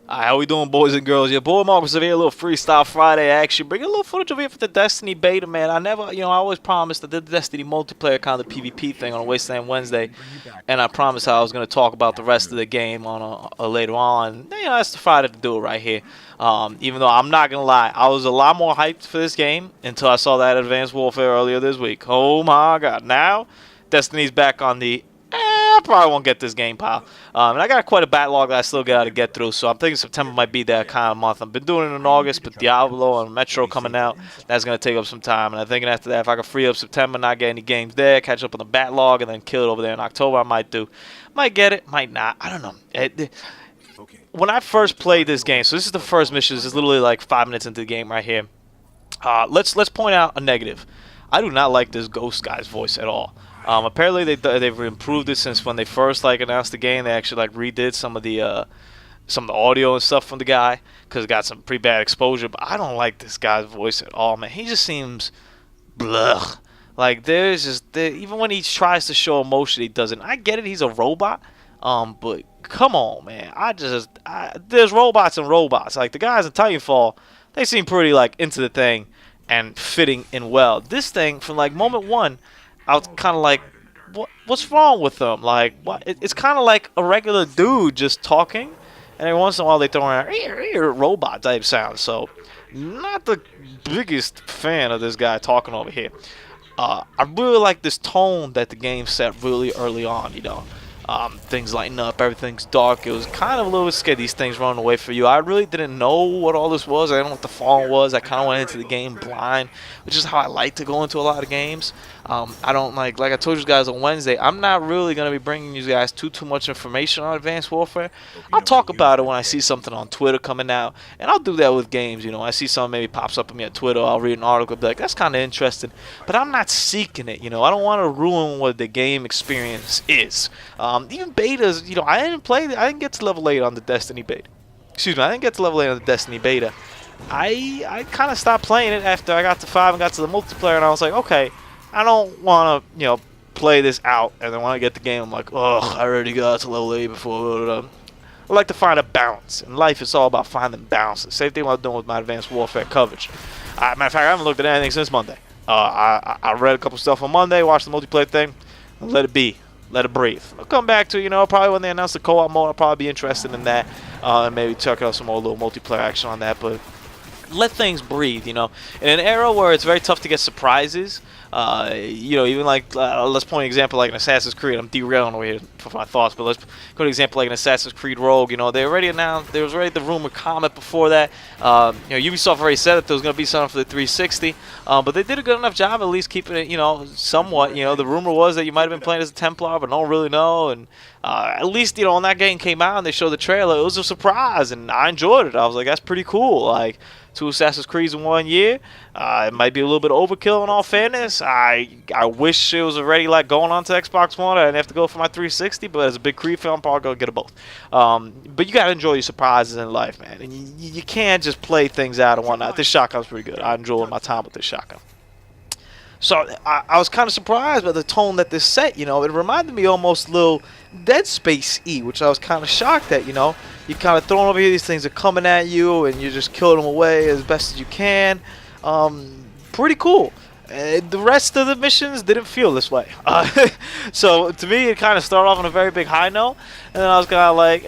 Alright, how we doing, boys and girls? Your boy Marcos over here, a little Freestyle Friday action. Bringing a little footage over here for the Destiny beta, man. I always promised that the Destiny multiplayer kind of PvP thing on Wasteland Wednesday. And I promised I was going to talk about the rest of the game on later on. That's the Friday to do it right here. Even though I'm not going to lie, I was a lot more hyped for this game until I saw that Advanced Warfare earlier this week. Oh my god. Now, Destiny's back on the I probably won't get this game, pal. And I got quite a backlog that I still got to get through, so I'm thinking September might be that kind of month. I've been doing it in August, but Diablo and Metro coming out, that's going to take up some time. And I'm thinking after that, if I can free up September, not get any games there, catch up on the backlog, and then kill it over there in October, I might do. Might get it, might not. I don't know. When I first played this game, so this is the first mission. This is literally like 5 minutes into the game right here. Let's point out a negative. I do not like this Ghost guy's voice at all. Apparently they've improved it since when they first announced the game. They actually redid some of the audio and stuff from the guy because it got some pretty bad exposure. But I don't like this guy's voice at all, man. He just seems blah. Like even when he tries to show emotion, he doesn't. I get it, he's a robot. But come on, man. There's robots and robots. Like the guys in Titanfall, they seem pretty into the thing and fitting in well. This thing from moment one, I was kind of like, what's wrong with them? Like, what? It's kind of like a regular dude just talking, and every once in a while they throw around robot type sounds. So, not the biggest fan of this guy talking over here. I really like this tone that the game set really early on. Things lighten up, everything's dark. It was kind of a little scary, these things running away from you. I really didn't know what all this was. I didn't know what the fall was. I kind of went into the game blind, which is how I like to go into a lot of games. I don't like I told you guys on Wednesday, I'm not really going to be bringing you guys too much information on Advanced Warfare. I'll talk about it when I see something on Twitter coming out, and I'll do that with games. I see something maybe pops up on me on Twitter, I'll read an article, be like, that's kind of interesting, but I'm not seeking it. I don't want to ruin what the game experience is. Even betas, I didn't get to level 8 on the Destiny beta. Excuse me, I didn't get to level 8 on the Destiny beta. I kind of stopped playing it after I got to 5 and got to the multiplayer, and I was like, okay, I don't want to, play this out, and then when I get the game, I'm like, oh, I already got to level 8 before. I like to find a balance. In life, it's all about finding balance. The same thing I'm doing with my Advanced Warfare coverage. Matter of fact, I haven't looked at anything since Monday. I read a couple stuff on Monday, watched the multiplayer thing, and let it be. Let it breathe. I'll come back to, probably when they announce the co-op mode, I'll probably be interested in that. And maybe check out some more little multiplayer action on that. But let things breathe, In an era where it's very tough to get surprises, even let's point an example like an Assassin's Creed. I'm derailing over here for my thoughts, but let's go to an example like an Assassin's Creed Rogue. They already announced, there was already the rumor comment before that. Ubisoft already said that there was going to be something for the 360, but they did a good enough job at least keeping it, somewhat. The rumor was that you might have been playing as a Templar, but no one really know. And at least, when that game came out and they showed the trailer, it was a surprise, and I enjoyed it. I was like, that's pretty cool. Like, 2 Assassin's Creeds in 1 year. It might be a little bit overkill in all fairness. I wish it was already going on to Xbox One. I didn't have to go for my 360, but as a big Creed fan, I'm probably going to get them both. But you got to enjoy your surprises in life, man. And you can't just play things out and whatnot. This shotgun's pretty good. I enjoyed my time with this shotgun. So I was kind of surprised by the tone that this set, It reminded me almost a little Dead Space-y, which I was kind of shocked at, You kind of throwing over here, these things are coming at you, and you just kill them away as best as you can. Pretty cool. The rest of the missions didn't feel this way. So to me, it kind of started off on a very big high note, and then I was kind of like,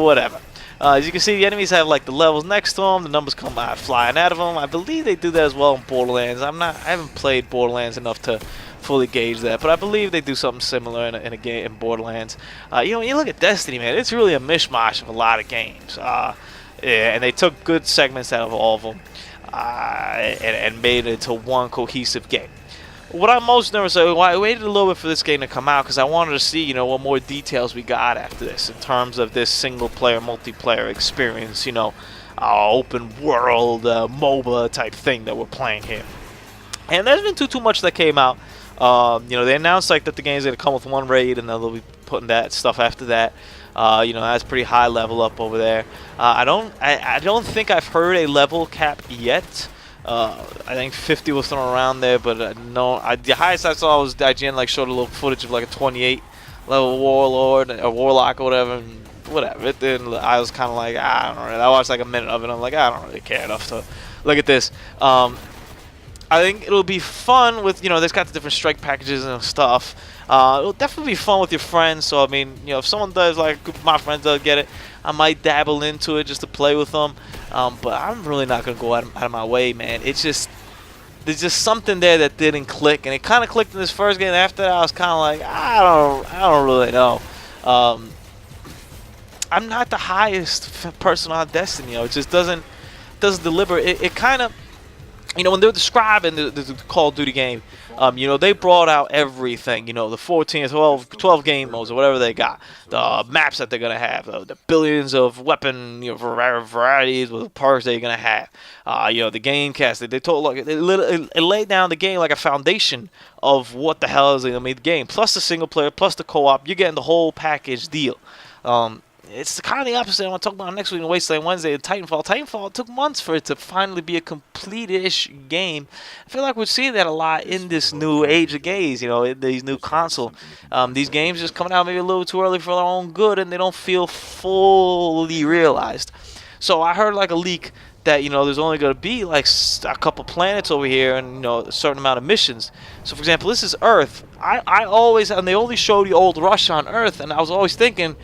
whatever. As you can see, the enemies have the levels next to them. The numbers come out flying out of them. I believe they do that as well in Borderlands. I haven't played Borderlands enough to fully gauge that, but I believe they do something similar in a game in Borderlands. When you look at Destiny, man, it's really a mishmash of a lot of games. And they took good segments out of all of them and made it into one cohesive game. What I'm most nervous about, I waited a little bit for this game to come out because I wanted to see, what more details we got after this in terms of this single-player, multiplayer experience, open world, MOBA type thing that we're playing here. And there's been too much that came out. They announced that the game's going to come with one raid, and then they'll be putting that stuff after that. That's pretty high level up over there. I don't think I've heard a level cap yet. I think 50 was thrown around there, but no. The highest I saw was IGN showed a little footage of a 28 level warlord or warlock or whatever. And whatever. It didn't. I was kind of like, I don't know. I watched like a minute of it. I'm like, I don't really care enough to look at this. I think it'll be fun with, there's got the different strike packages and stuff. It'll definitely be fun with your friends. So I mean, if someone does, like my friends does get it, I might dabble into it just to play with them. But I'm really not gonna go out of my way, man. It's just there's just something there that didn't click, and it kind of clicked in this first game. After that, I was kind of like, I don't really know. I'm not the highest person on Destiny. It just doesn't deliver. It kind of, when they're describing the Call of Duty game, they brought out everything, the 14, 12 game modes or whatever they got, the maps that they're going to have, the billions of weapon varieties with perks they're going to have, the game cast. They told, look, it laid down the game like a foundation of what the hell is going to make the game, plus the single player, plus the co-op. You're getting the whole package deal. It's kind of the opposite. I want to talk about next week on Wasteland Wednesday and Titanfall. Titanfall, it took months for it to finally be a complete-ish game. I feel like we're seeing that a lot in this new age of games, in these new console. These games just coming out maybe a little too early for their own good, and they don't feel fully realized. So I heard like a leak that, there's only going to be like a couple planets over here and, a certain amount of missions. So, for example, this is Earth. I always, and they only showed you Old Russia on Earth, and I was always thinking,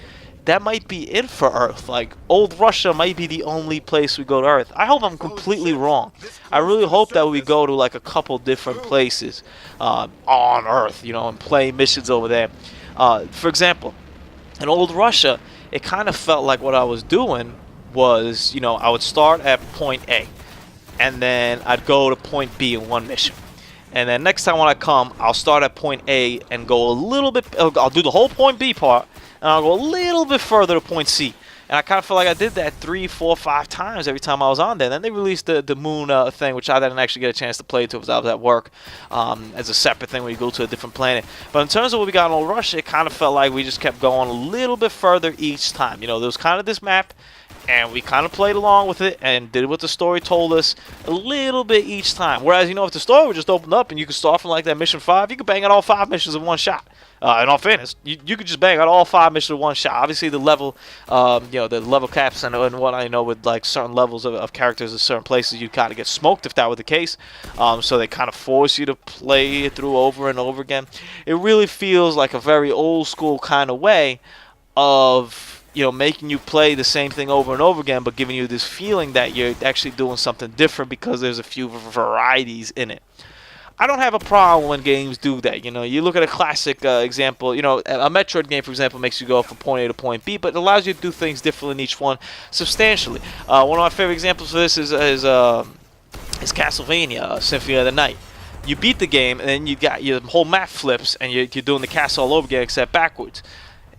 that might be it for Earth. Like, Old Russia might be the only place we go to Earth. I hope I'm completely wrong. I really hope that we go to like a couple different places on Earth, and play missions over there. For example, in Old Russia, it kind of felt like what I was doing was, I would start at point A, and then I'd go to point B in one mission. And then next time when I come, I'll start at point A and go a little bit, I'll do the whole point B part, and I'll go a little bit further to point C. And I kind of feel like I did that 3, 4, 5 times every time I was on there. And then they released the moon thing, which I didn't actually get a chance to play to because I was at work, as a separate thing when you go to a different planet. But in terms of what we got in Old Russia, it kind of felt like we just kept going a little bit further each time. There was kind of this map, and we kind of played along with it and did what the story told us a little bit each time. Whereas, if the story would just open up and you could start from like that mission 5, you could bang out all 5 missions in one shot. In all fairness, you could just bang out all 5 missions in one shot. Obviously, the level, the level caps and what I know with like certain levels of characters in certain places, you kind of get smoked if that were the case. So they kind of force you to play it through over and over again. It really feels like a very old school kind of way of making you play the same thing over and over again, but giving you this feeling that you're actually doing something different because there's a few varieties in it. I don't have a problem when games do that. You look at a classic example. A Metroid game, for example, makes you go from point A to point B, but it allows you to do things differently in each one substantially. One of my favorite examples of this is Castlevania Symphony of the Night. You beat the game, and then you got your whole map flips, and you're doing the castle all over again, except backwards.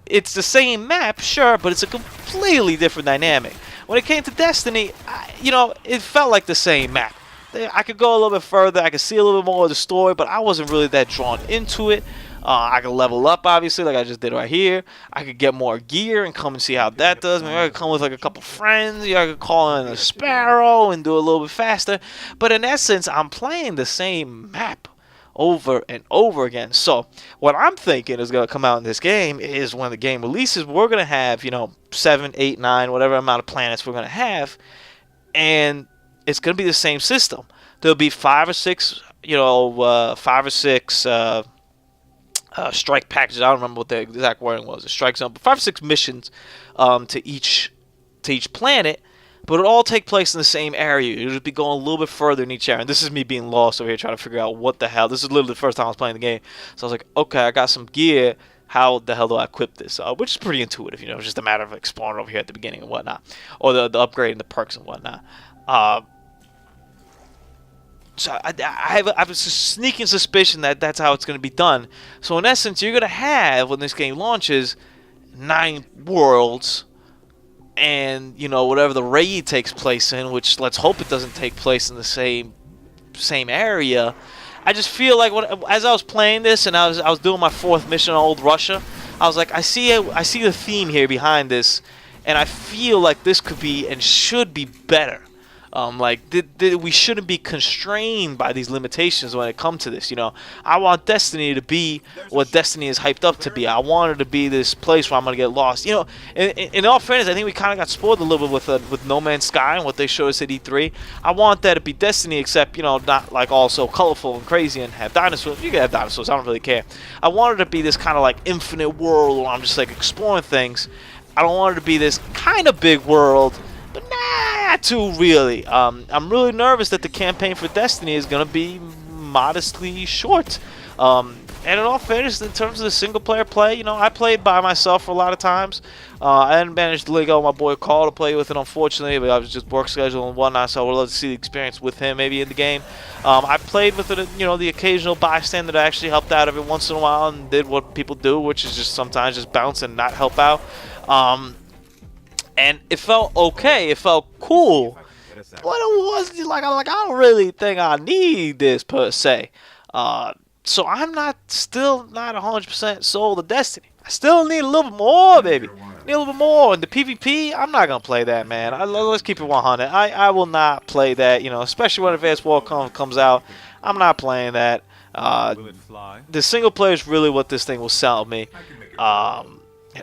It's the same map, sure, but it's a completely different dynamic. When it came to Destiny, it felt like the same map. I could go a little bit further, I could see a little bit more of the story, but I wasn't really that drawn into it. I could level up, obviously, like I just did right here. I could get more gear and come and see how that does. Maybe I could come with like a couple friends. I could call in a Sparrow and do a little bit faster. But in essence, I'm playing the same map over and over again. So what I'm thinking is going to come out in this game is when the game releases, we're going to have, 7, 8, 9, whatever amount of planets we're going to have. And it's going to be the same system. There'll be 5 or 6, 5 or 6 strike packages. I don't remember what the exact wording was. A strike zone, but 5 or 6 missions to each planet. But it'll all take place in the same area. It'll just be going a little bit further in each area. And this is me being lost over here trying to figure out what the hell. This is literally the first time I was playing the game. So I was like, okay, I got some gear. How the hell do I equip this? Which is pretty intuitive, It's just a matter of exploring over here at the beginning and whatnot. Or the upgrade and the perks and whatnot. So I have a sneaking suspicion that that's how it's going to be done. So in essence, you're going to have, when this game launches, 9 worlds. And, whatever the raid takes place in, which let's hope it doesn't take place in the same area. I just feel like as I was playing this and I was doing my 4th mission on Old Russia, I was like, I see the theme here behind this, and I feel like this could be and should be better. Like we shouldn't be constrained by these limitations when it comes to this. You know, I want Destiny to be what Destiny is hyped up to be. I want it to be this place where I'm gonna get lost. You know, in all fairness, I think we kind of got spoiled a little bit with No Man's Sky and what they showed us at E3. I want that to be Destiny, except, you know, not like all so colorful and crazy and have dinosaurs. You can have dinosaurs. I don't really care. I want it to be this kind of like infinite world where I'm just like exploring things. I don't want it to be this kind of big world, but not too really. I'm really nervous that the campaign for Destiny is going to be modestly short. And in all fairness, in terms of the single-player play, you know, I played by myself for a lot of times. I hadn't managed to link out my boy Carl to play with it, unfortunately, but I was just work schedule and whatnot, so I would love to see the experience with him maybe in the game. I played with it, you know, the occasional bystander that actually helped out every once in a while and did what people do, which is just sometimes just bounce and not help out. And it felt okay, it felt cool, but it was like, I don't really think I need this per se. So I'm still not 100% sold to Destiny. I still need a little bit more, baby. Need a little bit more. And the PvP, I'm not gonna play that, man. Let's keep it 100. I will not play that, you know, especially when Advanced Warfare comes out. I'm not playing that. The single player is really what this thing will sell me. I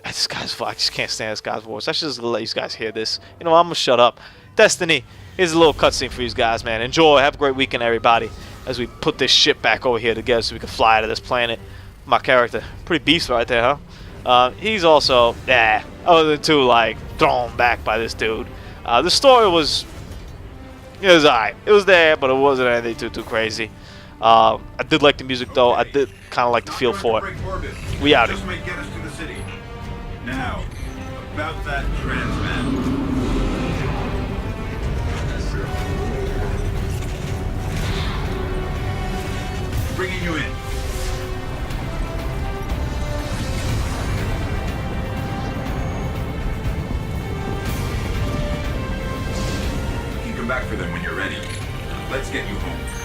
just can't stand this guy's voice. I should just let you guys hear this. You know, I'm gonna shut up. Destiny, here's a little cutscene for you guys, man. Enjoy. Have a great weekend, everybody. As we put this shit back over here together so we can fly to this planet. My character, pretty beast right there, huh? He's also, other than too, like, thrown back by this dude. The story was alright. It was there, but it wasn't anything too crazy. I did like the music, though. I did kind of like the feel for it. We out here. Now, about that trans man. Bringing you in. You can come back for them when you're ready. Let's get you home.